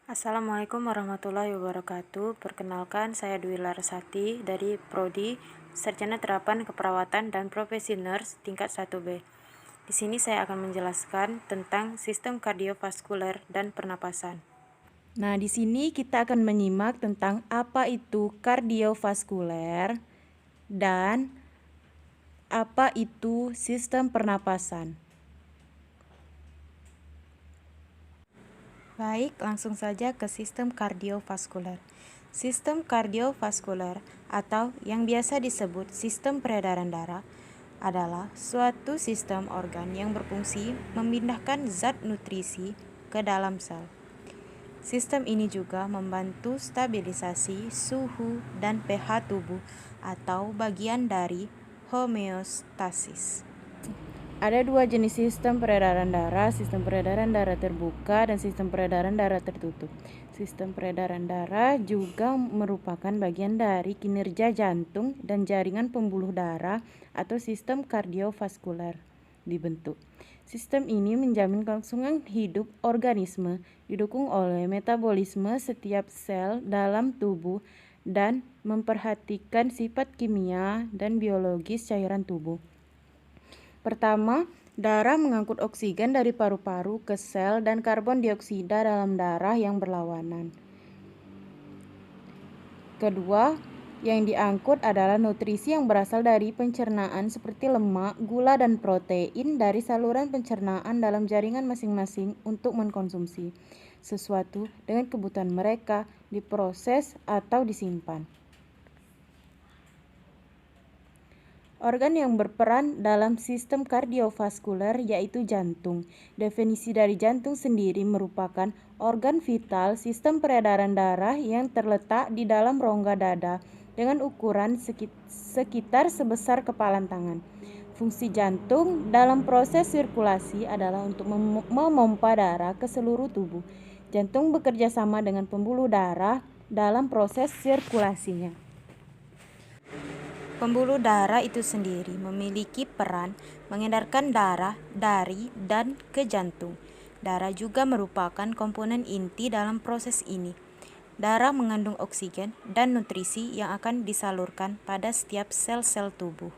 Assalamualaikum warahmatullahi wabarakatuh. Perkenalkan, saya Dwi Larasati dari Prodi Sarjana Terapan Keperawatan dan Profesi Nurse tingkat 1B. Di sini saya akan menjelaskan tentang sistem kardiovaskuler dan pernapasan. Nah, di sini kita akan menyimak tentang apa itu kardiovaskuler dan apa itu sistem pernapasan. Baik, langsung saja ke sistem kardiovaskuler. Sistem kardiovaskuler atau yang biasa disebut sistem peredaran darah adalah suatu sistem organ yang berfungsi memindahkan zat nutrisi ke dalam sel. Sistem ini juga membantu stabilisasi suhu dan pH tubuh atau bagian dari homeostasis. Ada dua jenis sistem peredaran darah terbuka dan sistem peredaran darah tertutup. Sistem peredaran darah juga merupakan bagian dari kinerja jantung dan jaringan pembuluh darah atau sistem kardiovaskuler dibentuk. Sistem ini menjamin kelangsungan hidup organisme, didukung oleh metabolisme setiap sel dalam tubuh dan memperhatikan sifat kimia dan biologis cairan tubuh. Pertama, darah mengangkut oksigen dari paru-paru ke sel dan karbon dioksida dalam darah yang berlawanan. Kedua, yang diangkut adalah nutrisi yang berasal dari pencernaan seperti lemak, gula, dan protein dari saluran pencernaan dalam jaringan masing-masing untuk mengkonsumsi sesuatu dengan kebutuhan mereka, diproses atau disimpan. Organ yang berperan dalam sistem kardiovaskuler yaitu jantung. Definisi dari jantung sendiri merupakan organ vital sistem peredaran darah yang terletak di dalam rongga dada dengan ukuran sekitar sebesar kepalan tangan. Fungsi jantung dalam proses sirkulasi adalah untuk memompa darah ke seluruh tubuh. Jantung bekerja sama dengan pembuluh darah dalam proses sirkulasinya. Pembuluh darah itu sendiri memiliki peran mengedarkan darah dari dan ke jantung. Darah juga merupakan komponen inti dalam proses ini. Darah mengandung oksigen dan nutrisi yang akan disalurkan pada setiap sel-sel tubuh.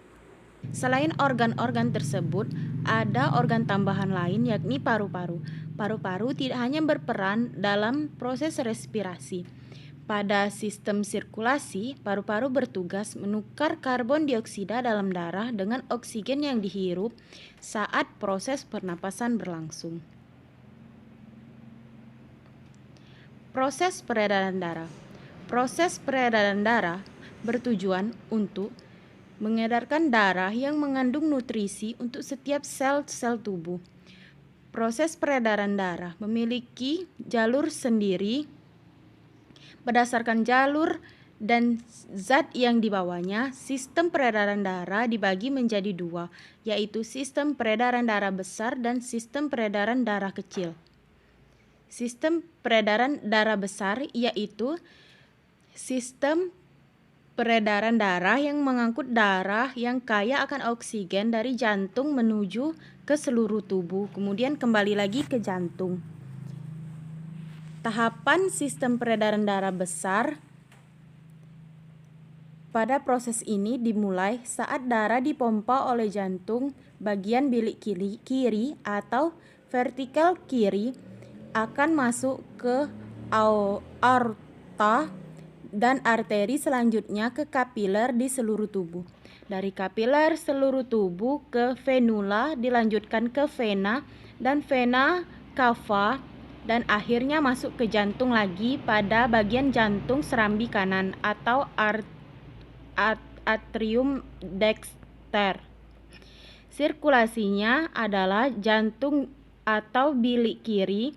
Selain organ-organ tersebut, ada organ tambahan lain yakni paru-paru. Paru-paru tidak hanya berperan dalam proses respirasi. Pada sistem sirkulasi, paru-paru bertugas menukar karbon dioksida dalam darah dengan oksigen yang dihirup saat proses pernapasan berlangsung. Proses peredaran darah. Proses peredaran darah bertujuan untuk mengedarkan darah yang mengandung nutrisi untuk setiap sel-sel tubuh. Proses peredaran darah memiliki jalur sendiri. Berdasarkan jalur dan zat yang dibawanya, sistem peredaran darah dibagi menjadi dua, yaitu sistem peredaran darah besar dan sistem peredaran darah kecil. Sistem peredaran darah besar yaitu sistem peredaran darah yang mengangkut darah yang kaya akan oksigen dari jantung menuju ke seluruh tubuh, kemudian kembali lagi ke jantung. Tahapan sistem peredaran darah besar pada proses ini dimulai saat darah dipompa oleh jantung bagian bilik kiri atau vertikal kiri akan masuk ke aorta dan arteri selanjutnya ke kapiler di seluruh tubuh. Dari kapiler seluruh tubuh ke venula dilanjutkan ke vena dan vena cava dan akhirnya masuk ke jantung lagi pada bagian jantung serambi kanan atau atrium dexter. Sirkulasinya adalah jantung atau bilik kiri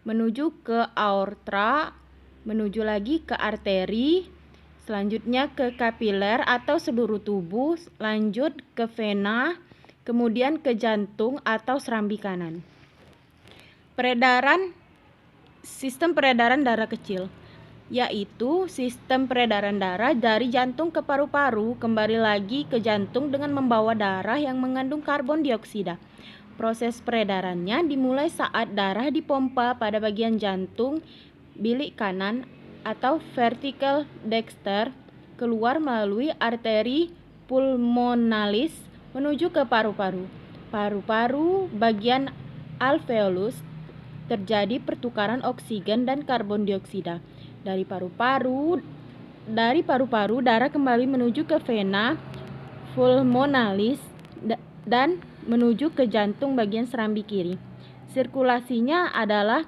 menuju ke aorta, menuju lagi ke arteri, selanjutnya ke kapiler atau seluruh tubuh, lanjut ke vena, kemudian ke jantung atau serambi kanan. Sistem peredaran darah kecil, yaitu sistem peredaran darah dari jantung ke paru-paru kembali lagi ke jantung dengan membawa darah yang mengandung karbon dioksida. Proses peredarannya dimulai saat darah dipompa pada bagian jantung bilik kanan atau vertical dexter keluar melalui arteri pulmonalis menuju ke paru-paru. Paru-paru bagian alveolus terjadi pertukaran oksigen dan karbon dioksida. Dari paru-paru darah kembali menuju ke vena pulmonalis dan menuju ke jantung bagian serambi kiri. Sirkulasinya adalah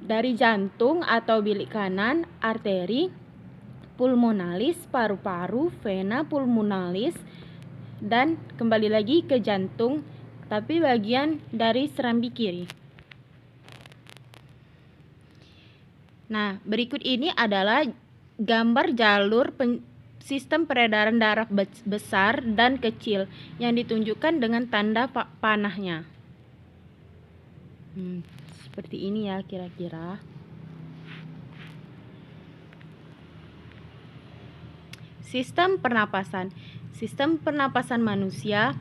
dari jantung atau bilik kanan, arteri pulmonalis, paru-paru, vena pulmonalis, dan kembali lagi ke jantung, tapi bagian dari serambi kiri. Nah, berikut ini adalah gambar jalur sistem peredaran darah besar dan kecil yang ditunjukkan dengan tanda panahnya. Seperti ini ya kira-kira. Sistem pernapasan. Sistem pernapasan manusia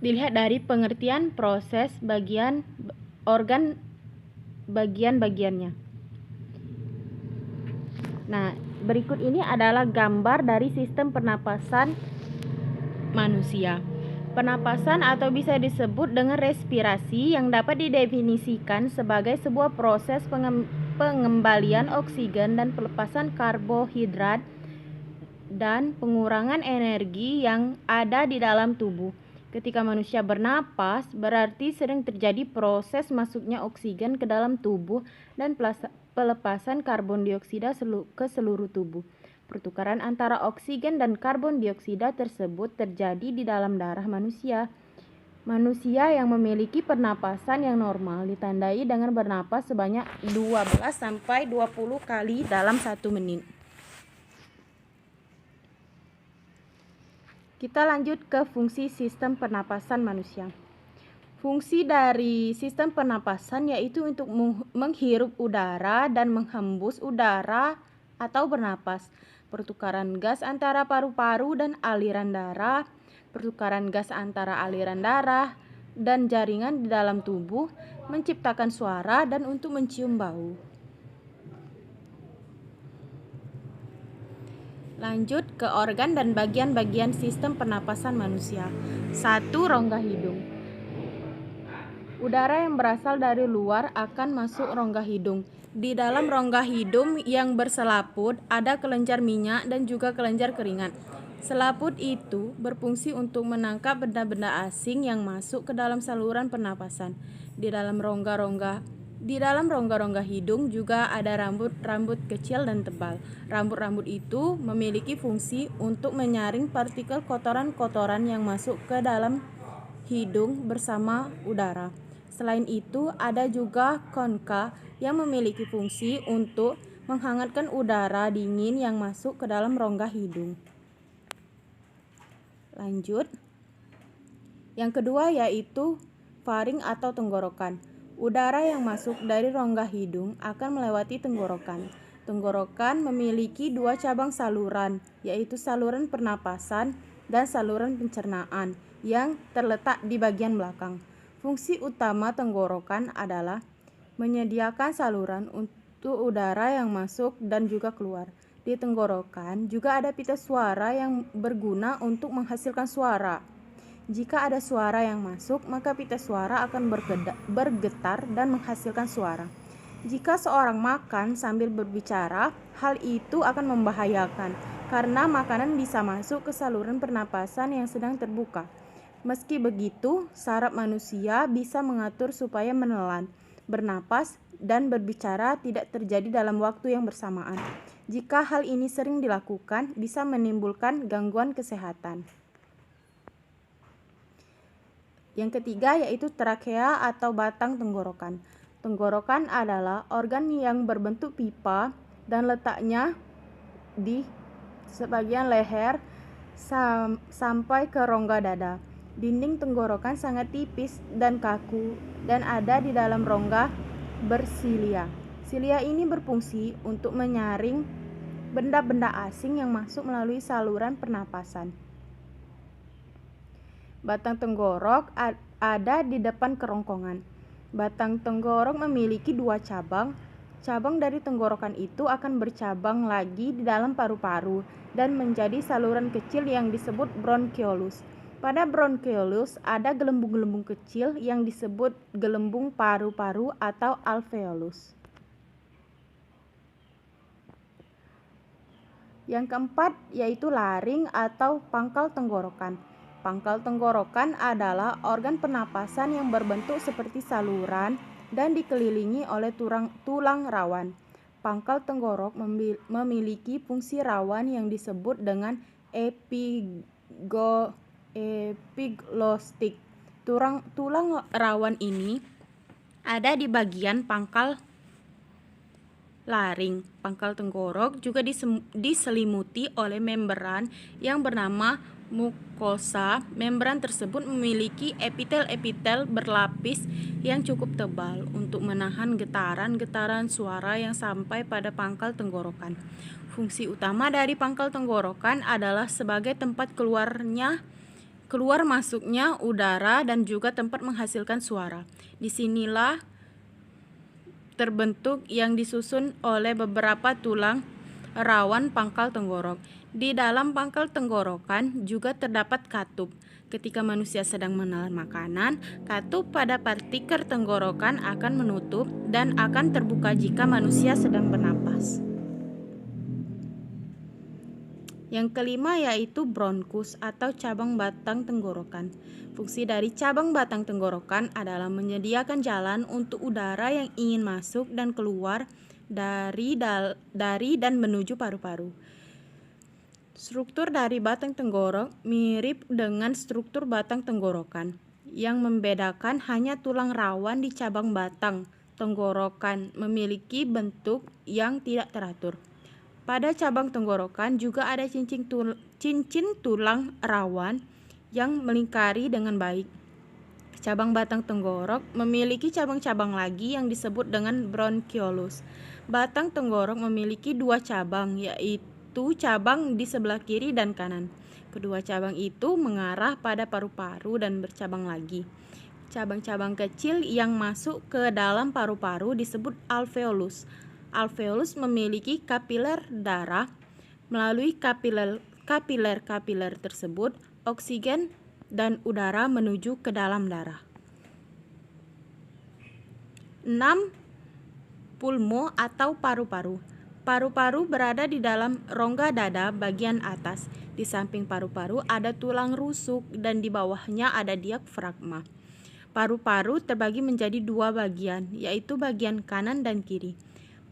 dilihat dari pengertian proses organ bagian-bagiannya. Nah, berikut ini adalah gambar dari sistem pernapasan manusia. Pernapasan atau bisa disebut dengan respirasi yang dapat didefinisikan sebagai sebuah proses pengembalian oksigen dan pelepasan karbohidrat dan pengurangan energi yang ada di dalam tubuh. Ketika manusia bernapas, berarti sedang terjadi proses masuknya oksigen ke dalam tubuh dan pelepasan karbon dioksida ke seluruh tubuh. Pertukaran antara oksigen dan karbon dioksida tersebut terjadi di dalam darah manusia. Manusia yang memiliki pernapasan yang normal ditandai dengan bernapas sebanyak 12 sampai 20 kali dalam 1 menit. Kita lanjut ke fungsi sistem pernapasan manusia. Fungsi dari sistem pernapasan yaitu untuk menghirup udara dan menghembus udara atau bernapas. Pertukaran gas antara paru-paru dan aliran darah, pertukaran gas antara aliran darah dan jaringan di dalam tubuh, menciptakan suara dan untuk mencium bau. Lanjut ke organ dan bagian-bagian sistem pernapasan manusia. 1. Rongga hidung. Udara yang berasal dari luar akan masuk rongga hidung. Di dalam rongga hidung yang berselaput ada kelenjar minyak dan juga kelenjar keringat. Selaput itu berfungsi untuk menangkap benda-benda asing yang masuk ke dalam saluran pernapasan. Di dalam rongga-rongga hidung juga ada rambut kecil dan tebal. Rambut-rambut itu memiliki fungsi untuk menyaring partikel kotoran-kotoran yang masuk ke dalam hidung bersama udara. Selain itu, ada juga konka yang memiliki fungsi untuk menghangatkan udara dingin yang masuk ke dalam rongga hidung. Lanjut. Yang kedua yaitu faring atau tenggorokan. Udara yang masuk dari rongga hidung akan melewati tenggorokan. Tenggorokan memiliki 2 cabang saluran, yaitu saluran pernapasan dan saluran pencernaan yang terletak di bagian belakang. Fungsi utama tenggorokan adalah menyediakan saluran untuk udara yang masuk dan juga keluar. Di tenggorokan juga ada pita suara yang berguna untuk menghasilkan suara. Jika ada suara yang masuk, maka pita suara akan bergetar dan menghasilkan suara. Jika seorang makan sambil berbicara, hal itu akan membahayakan karena makanan bisa masuk ke saluran pernapasan yang sedang terbuka. Meski begitu, saraf manusia bisa mengatur supaya menelan, bernapas, dan berbicara tidak terjadi dalam waktu yang bersamaan. Jika hal ini sering dilakukan, bisa menimbulkan gangguan kesehatan. Yang ketiga yaitu trakea atau batang tenggorokan. Tenggorokan adalah organ yang berbentuk pipa dan letaknya di sebagian leher sampai ke rongga dada. Dinding tenggorokan sangat tipis dan kaku dan ada di dalam rongga bersilia. Silia ini berfungsi untuk menyaring benda-benda asing yang masuk melalui saluran pernapasan. Batang tenggorok ada di depan kerongkongan. Batang tenggorok memiliki 2 cabang, Cabang dari tenggorokan itu akan bercabang lagi di dalam paru-paru dan menjadi saluran kecil yang disebut bronchiolus. Pada bronchiolus ada gelembung-gelembung kecil yang disebut gelembung paru-paru atau alveolus. Yang keempat yaitu laring atau pangkal tenggorokan. Pangkal tenggorokan adalah organ pernapasan yang berbentuk seperti saluran dan dikelilingi oleh tulang rawan. Pangkal tenggorok memiliki fungsi rawan yang disebut dengan epiglottik. Tulang rawan ini ada di bagian pangkal laring. Pangkal tenggorok juga diselimuti oleh membran yang bernama mukosa. Membran tersebut memiliki epitel-epitel berlapis yang cukup tebal untuk menahan getaran-getaran suara yang sampai pada pangkal tenggorokan. Fungsi utama dari pangkal tenggorokan adalah sebagai tempat keluar masuknya udara dan juga tempat menghasilkan suara. Disinilah terbentuk yang disusun oleh beberapa tulang rawan pangkal tenggorok. Di dalam pangkal tenggorokan juga terdapat katup. Ketika manusia sedang menelan makanan, katup pada partikel tenggorokan akan menutup dan akan terbuka jika manusia sedang bernapas. Yang kelima yaitu bronkus atau cabang batang tenggorokan. Fungsi dari cabang batang tenggorokan adalah menyediakan jalan untuk udara yang ingin masuk dan keluar dari dan menuju paru-paru. Struktur dari batang tenggorok mirip dengan struktur batang tenggorokan. Yang membedakan hanya tulang rawan di cabang batang tenggorokan memiliki bentuk yang tidak teratur. Pada cabang tenggorokan juga ada cincin tulang rawan yang melingkari dengan baik. Cabang batang tenggorok memiliki cabang-cabang lagi yang disebut dengan bronchiolus. Batang tenggorok memiliki dua cabang, yaitu cabang di sebelah kiri dan kanan. Kedua cabang itu mengarah pada paru-paru dan bercabang lagi. Cabang-cabang kecil yang masuk ke dalam paru-paru disebut alveolus. Alveolus memiliki kapiler darah. Melalui kapiler tersebut, oksigen dan udara menuju ke dalam darah. 6. Pulmo atau paru-paru. Paru-paru berada di dalam rongga dada bagian atas. Di samping paru-paru ada tulang rusuk dan di bawahnya ada diafragma. Paru-paru terbagi menjadi dua bagian, yaitu bagian kanan dan kiri.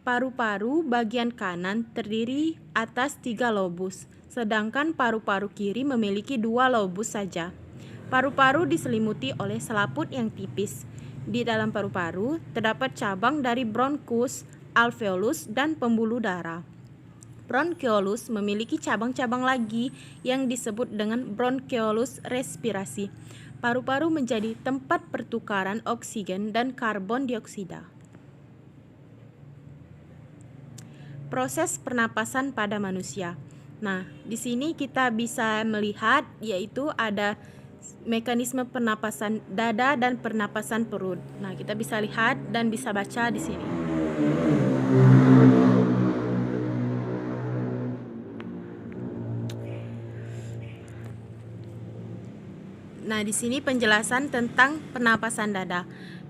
Paru-paru bagian kanan terdiri atas 3 lobus, sedangkan paru-paru kiri memiliki 2 lobus saja. Paru-paru diselimuti oleh selaput yang tipis. Di dalam paru-paru terdapat cabang dari bronkus, alveolus, dan pembuluh darah. Bronchiolus memiliki cabang-cabang lagi yang disebut dengan bronchiolus respirasi. Paru-paru menjadi tempat pertukaran oksigen dan karbon dioksida. Proses pernapasan pada manusia. Nah, di sini kita bisa melihat yaitu ada mekanisme pernapasan dada dan pernapasan perut. Nah, kita bisa lihat dan bisa baca di sini. Nah, di sini penjelasan tentang pernapasan dada.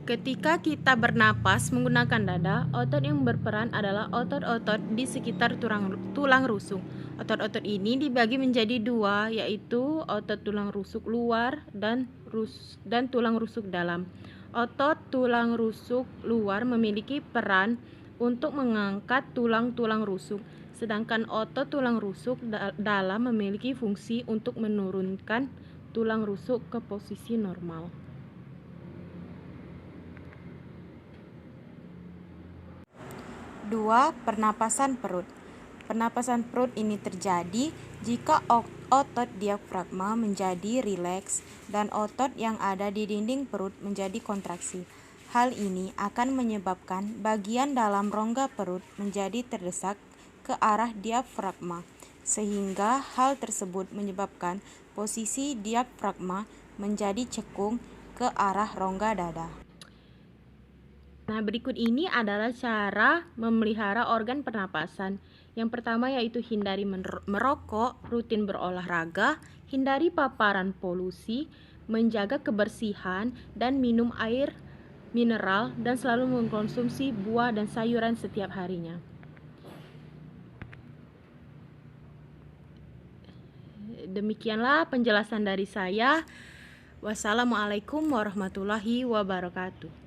Ketika kita bernapas menggunakan dada, otot yang berperan adalah otot-otot di sekitar tulang rusuk. Otot-otot ini dibagi menjadi dua, yaitu otot tulang rusuk luar dan tulang rusuk dalam. Otot tulang rusuk luar memiliki peran untuk mengangkat tulang-tulang rusuk, sedangkan otot tulang rusuk dalam memiliki fungsi untuk menurunkan tulang rusuk ke posisi normal. 2. Pernapasan perut. Pernapasan perut ini terjadi jika otot diafragma menjadi rileks dan otot yang ada di dinding perut menjadi kontraksi. Hal ini akan menyebabkan bagian dalam rongga perut menjadi terdesak ke arah diafragma, sehingga hal tersebut menyebabkan posisi diafragma menjadi cekung ke arah rongga dada. Nah, berikut ini adalah cara memelihara organ pernapasan. Yang pertama yaitu hindari merokok, rutin berolahraga, hindari paparan polusi, menjaga kebersihan, dan minum air mineral, dan selalu mengkonsumsi buah dan sayuran setiap harinya. Demikianlah penjelasan dari saya. Wassalamualaikum warahmatullahi wabarakatuh.